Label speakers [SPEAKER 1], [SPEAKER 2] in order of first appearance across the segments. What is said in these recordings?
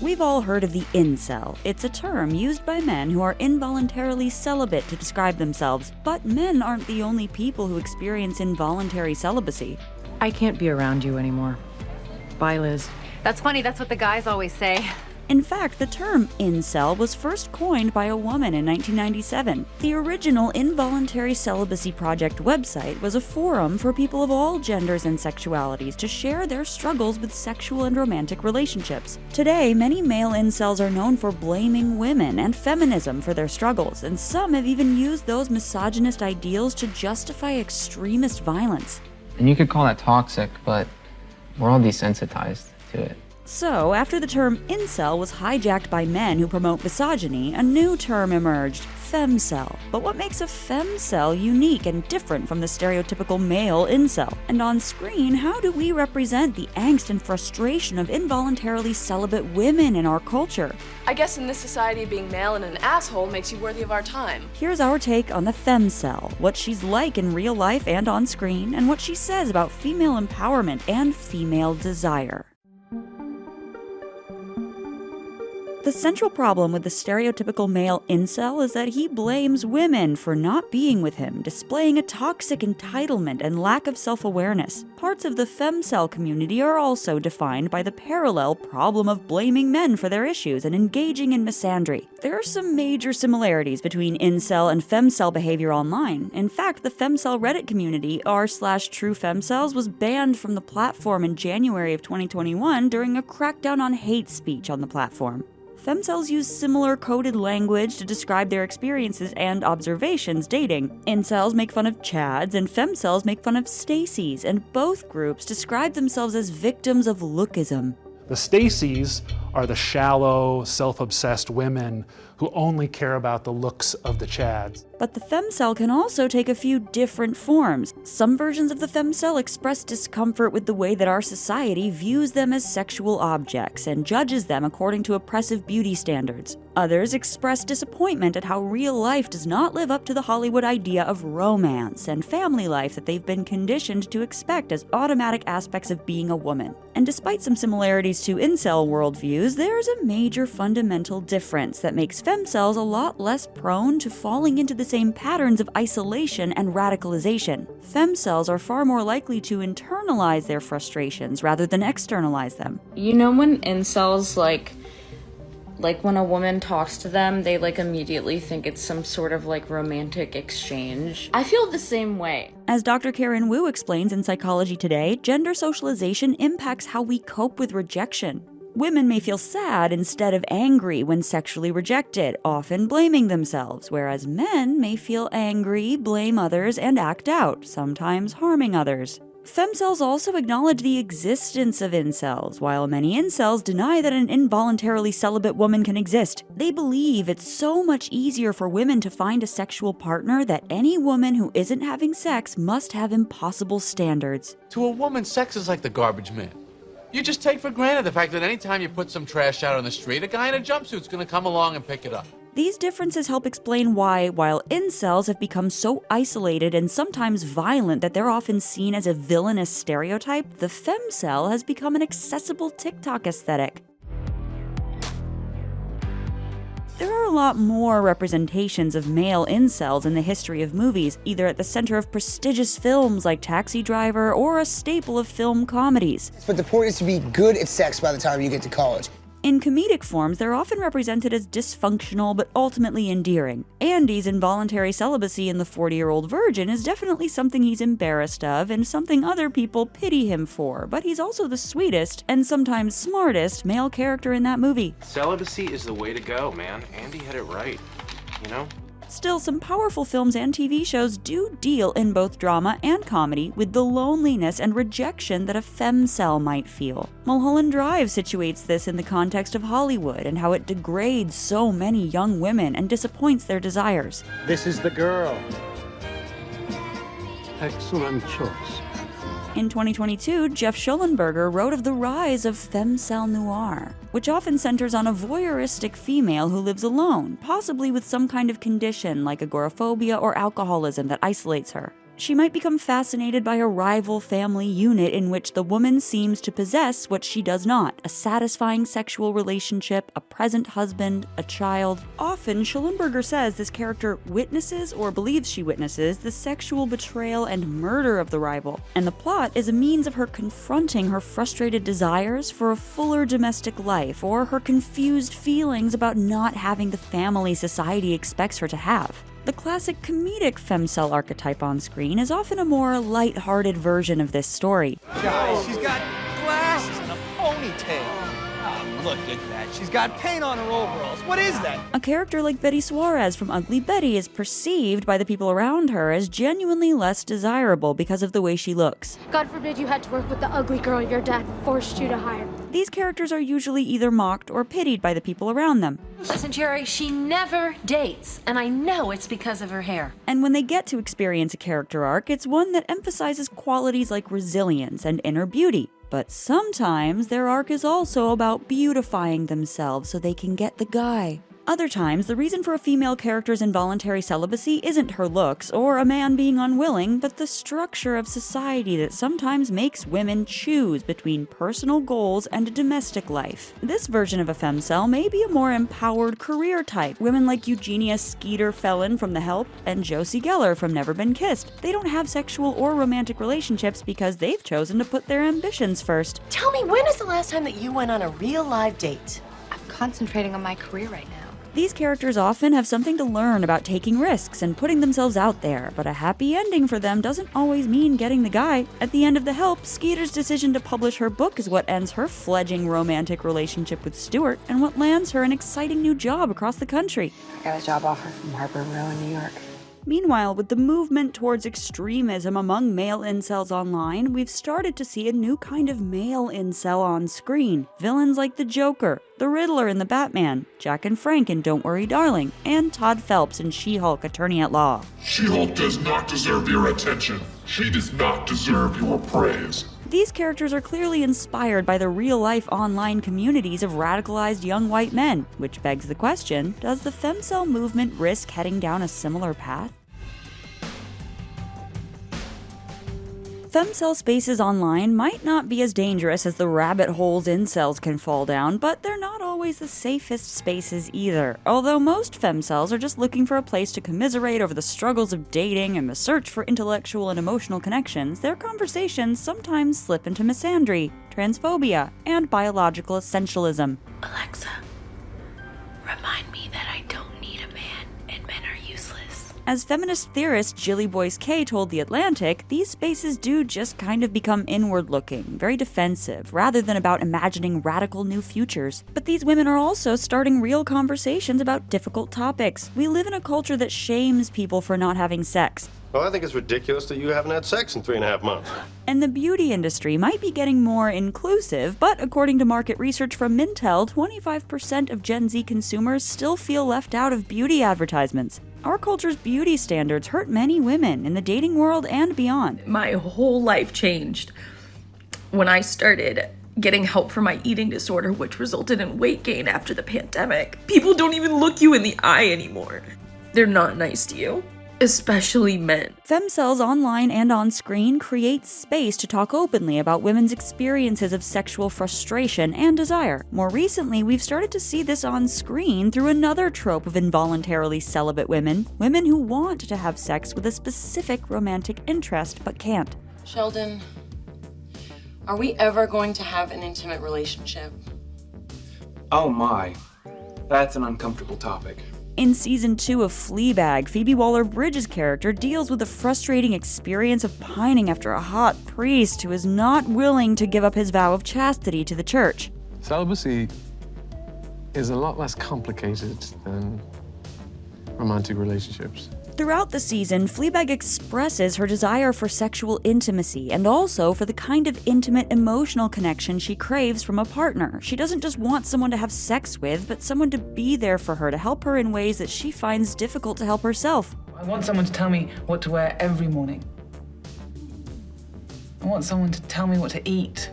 [SPEAKER 1] We've all heard of the incel. It's a term used by men who are involuntarily celibate to describe themselves, but men aren't the only people who experience involuntary celibacy.
[SPEAKER 2] I can't be around you anymore. Bye, Liz.
[SPEAKER 3] That's funny, that's what the guys always say.
[SPEAKER 1] In fact, the term incel was first coined by a woman in 1997. The original Involuntary Celibacy Project website was a forum for people of all genders and sexualities to share their struggles with sexual and romantic relationships. Today, many male incels are known for blaming women and feminism for their struggles, and some have even used those misogynist ideals to justify extremist violence.
[SPEAKER 4] And you could call that toxic, but we're all desensitized to it.
[SPEAKER 1] So, after the term incel was hijacked by men who promote misogyny, a new term emerged, Femcel. But what makes a Femcel unique and different from the stereotypical male incel? And on screen, how do we represent the angst and frustration of involuntarily celibate women in our culture?
[SPEAKER 5] I guess in this society, being male and an asshole makes you worthy of our time.
[SPEAKER 1] Here's our take on the Femcel, what she's like in real life and on screen, and what she says about female empowerment and female desire. The central problem with the stereotypical male incel is that he blames women for not being with him, displaying a toxic entitlement and lack of self-awareness. Parts of the Femcel community are also defined by the parallel problem of blaming men for their issues and engaging in misandry. There are some major similarities between incel and Femcel behavior online. In fact, the Femcel Reddit community, r/TrueFemcels, was banned from the platform in January of 2021 during a crackdown on hate speech on the platform. Femcels use similar coded language to describe their experiences and observations dating. Incels make fun of Chads and Femcels make fun of Stacys, and both groups describe themselves as victims of lookism.
[SPEAKER 6] The Stacys are the shallow, self-obsessed women who only care about the looks of the Chads.
[SPEAKER 1] But the Femcel can also take a few different forms. Some versions of the Femcel express discomfort with the way that our society views them as sexual objects and judges them according to oppressive beauty standards. Others express disappointment at how real life does not live up to the Hollywood idea of romance and family life that they've been conditioned to expect as automatic aspects of being a woman. And despite some similarities to incel worldviews, there's a major fundamental difference that makes Femcels a lot less prone to falling into the same patterns of isolation and radicalization. Femcels are far more likely to internalize their frustrations rather than externalize them.
[SPEAKER 7] You know when incels, like when a woman talks to them, they immediately think it's some sort of romantic exchange? I feel the same way.
[SPEAKER 1] As Dr. Karen Wu explains in Psychology Today, gender socialization impacts how we cope with rejection. Women may feel sad instead of angry when sexually rejected, often blaming themselves, whereas men may feel angry, blame others, and act out, sometimes harming others. Femcels also acknowledge the existence of incels, while many incels deny that an involuntarily celibate woman can exist. They believe it's so much easier for women to find a sexual partner that any woman who isn't having sex must have impossible standards.
[SPEAKER 8] To a woman, sex is like the garbage man. You just take for granted the fact that anytime you put some trash out on the street, a guy in a jumpsuit's gonna come along and pick it up.
[SPEAKER 1] These differences help explain why, while incels have become so isolated and sometimes violent that they're often seen as a villainous stereotype, the Femcel has become an accessible TikTok aesthetic. There are a lot more representations of male incels in the history of movies, either at the center of prestigious films like Taxi Driver or a staple of film comedies.
[SPEAKER 9] But the point is to be good at sex by the time you get to college.
[SPEAKER 1] In comedic forms, they're often represented as dysfunctional but ultimately endearing. Andy's involuntary celibacy in The 40-Year-Old Virgin is definitely something he's embarrassed of and something other people pity him for, but he's also the sweetest and sometimes smartest male character in that movie.
[SPEAKER 10] Celibacy is the way to go, man. Andy had it right, you know?
[SPEAKER 1] Still, some powerful films and TV shows do deal in both drama and comedy with the loneliness and rejection that a femcel might feel. Mulholland Drive situates this in the context of Hollywood and how it degrades so many young women and disappoints their desires.
[SPEAKER 11] This is the girl. Excellent choice.
[SPEAKER 1] In 2022, Jeff Schollenberger wrote of the rise of femcel noir, which often centers on a voyeuristic female who lives alone, possibly with some kind of condition like agoraphobia or alcoholism that isolates her. She might become fascinated by a rival family unit in which the woman seems to possess what she does not, a satisfying sexual relationship, a present husband, a child. Often, Schellenberger says this character witnesses or believes she witnesses the sexual betrayal and murder of the rival, and the plot is a means of her confronting her frustrated desires for a fuller domestic life or her confused feelings about not having the family society expects her to have. The classic comedic femcel archetype on screen is often a more light-hearted version of this story.
[SPEAKER 12] Guys, she's got glasses and a ponytail. Oh, look at that. She's got paint on her overalls. What is that?
[SPEAKER 1] A character like Betty Suarez from Ugly Betty is perceived by the people around her as genuinely less desirable because of the way she looks.
[SPEAKER 13] God forbid you had to work with the ugly girl your dad forced you to hire.
[SPEAKER 1] These characters are usually either mocked or pitied by the people around them.
[SPEAKER 14] Listen, Jerry, she never dates, and I know it's because of her hair.
[SPEAKER 1] And when they get to experience a character arc, it's one that emphasizes qualities like resilience and inner beauty. But sometimes their arc is also about beautifying themselves so they can get the guy. Other times, the reason for a female character's involuntary celibacy isn't her looks or a man being unwilling, but the structure of society that sometimes makes women choose between personal goals and a domestic life. This version of a femcel may be a more empowered career type. Women like Eugenia Skeeter Felon from The Help and Josie Geller from Never Been Kissed. They don't have sexual or romantic relationships because they've chosen to put their ambitions first.
[SPEAKER 15] Tell me, when is the last time that you went on a real live date?
[SPEAKER 3] I'm concentrating on my career right now.
[SPEAKER 1] These characters often have something to learn about taking risks and putting themselves out there, but a happy ending for them doesn't always mean getting the guy. At the end of The Help, Skeeter's decision to publish her book is what ends her fledgling romantic relationship with Stuart and what lands her an exciting new job across the country.
[SPEAKER 16] I got a job offer from Harper Row in New York.
[SPEAKER 1] Meanwhile, with the movement towards extremism among male incels online, we've started to see a new kind of male incel on screen. Villains like the Joker, the Riddler in The Batman, Jack and Frank in Don't Worry Darling, and Todd Phelps in She-Hulk Attorney at Law.
[SPEAKER 17] She-Hulk does not deserve your attention. She does not deserve your praise.
[SPEAKER 1] These characters are clearly inspired by the real-life online communities of radicalized young white men, which begs the question, does the femcel movement risk heading down a similar path? Femcel spaces online might not be as dangerous as the rabbit holes incels can fall down, but they're not always the safest spaces either. Although most femcels are just looking for a place to commiserate over the struggles of dating and the search for intellectual and emotional connections, their conversations sometimes slip into misandry, transphobia, and biological essentialism.
[SPEAKER 16] Alexa, remind me that I don't need a man and men are useless.
[SPEAKER 1] As feminist theorist Jilly Boyce Kay told The Atlantic, these spaces do just kind of become inward-looking, very defensive, rather than about imagining radical new futures. But these women are also starting real conversations about difficult topics. We live in a culture that shames people for not having sex.
[SPEAKER 11] Well, I think it's ridiculous that you haven't had sex in 3.5 months.
[SPEAKER 1] And the beauty industry might be getting more inclusive, but according to market research from Mintel, 25% of Gen Z consumers still feel left out of beauty advertisements. Our culture's beauty standards hurt many women in the dating world and beyond.
[SPEAKER 18] My whole life changed when I started getting help for my eating disorder, which resulted in weight gain after the pandemic. People don't even look you in the eye anymore. They're not nice to you. Especially men.
[SPEAKER 1] Femcels online and on screen create space to talk openly about women's experiences of sexual frustration and desire. More recently, we've started to see this on screen through another trope of involuntarily celibate women who want to have sex with a specific romantic interest but can't.
[SPEAKER 15] Sheldon, are we ever going to have an intimate relationship?
[SPEAKER 19] Oh my, that's an uncomfortable topic.
[SPEAKER 1] In Season 2 of Fleabag, Phoebe Waller-Bridge's character deals with the frustrating experience of pining after a hot priest who is not willing to give up his vow of chastity to the church.
[SPEAKER 20] Celibacy is a lot less complicated than romantic relationships.
[SPEAKER 1] Throughout the season, Fleabag expresses her desire for sexual intimacy and also for the kind of intimate emotional connection she craves from a partner. She doesn't just want someone to have sex with, but someone to be there for her, to help her in ways that she finds difficult to help herself.
[SPEAKER 21] I want someone to tell me what to wear every morning. I want someone to tell me what to eat,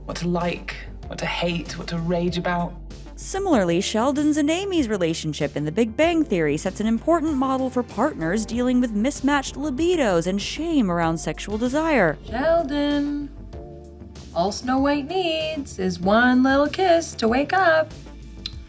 [SPEAKER 21] what to like, what to hate, what to rage about.
[SPEAKER 1] Similarly, Sheldon's and Amy's relationship in The Big Bang Theory sets an important model for partners dealing with mismatched libidos and shame around sexual desire.
[SPEAKER 3] Sheldon, all Snow White needs is one little kiss to wake up.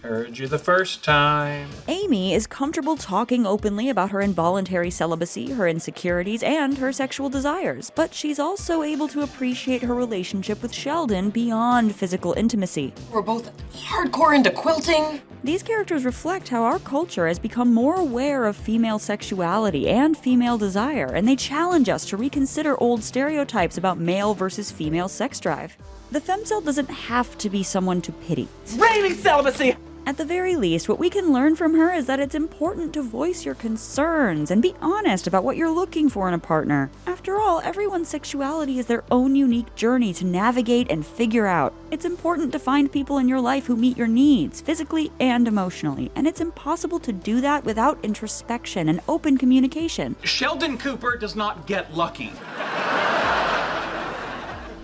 [SPEAKER 19] Heard you the first time.
[SPEAKER 1] Amy is comfortable talking openly about her involuntary celibacy, her insecurities, and her sexual desires, but she's also able to appreciate her relationship with Sheldon beyond physical intimacy.
[SPEAKER 15] We're both hardcore into quilting.
[SPEAKER 1] These characters reflect how our culture has become more aware of female sexuality and female desire, and they challenge us to reconsider old stereotypes about male versus female sex drive. The Femcel doesn't have to be someone to pity.
[SPEAKER 12] Raining celibacy!
[SPEAKER 1] At the very least, what we can learn from her is that it's important to voice your concerns and be honest about what you're looking for in a partner. After all, everyone's sexuality is their own unique journey to navigate and figure out. It's important to find people in your life who meet your needs, physically and emotionally, and it's impossible to do that without introspection and open communication.
[SPEAKER 12] Sheldon Cooper does not get lucky.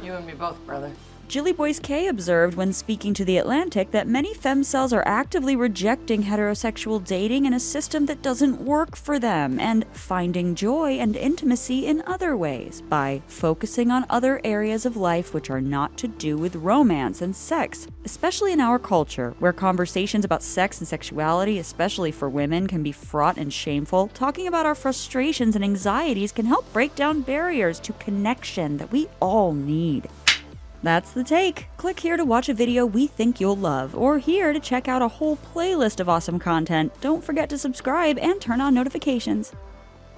[SPEAKER 15] You and me both, brother.
[SPEAKER 1] Jilly Boyce K observed when speaking to The Atlantic that many femcels are actively rejecting heterosexual dating in a system that doesn't work for them and finding joy and intimacy in other ways by focusing on other areas of life which are not to do with romance and sex. Especially in our culture, where conversations about sex and sexuality, especially for women, can be fraught and shameful, talking about our frustrations and anxieties can help break down barriers to connection that we all need. That's The Take. Click here to watch a video we think you'll love, or here to check out a whole playlist of awesome content. Don't forget to subscribe and turn on notifications.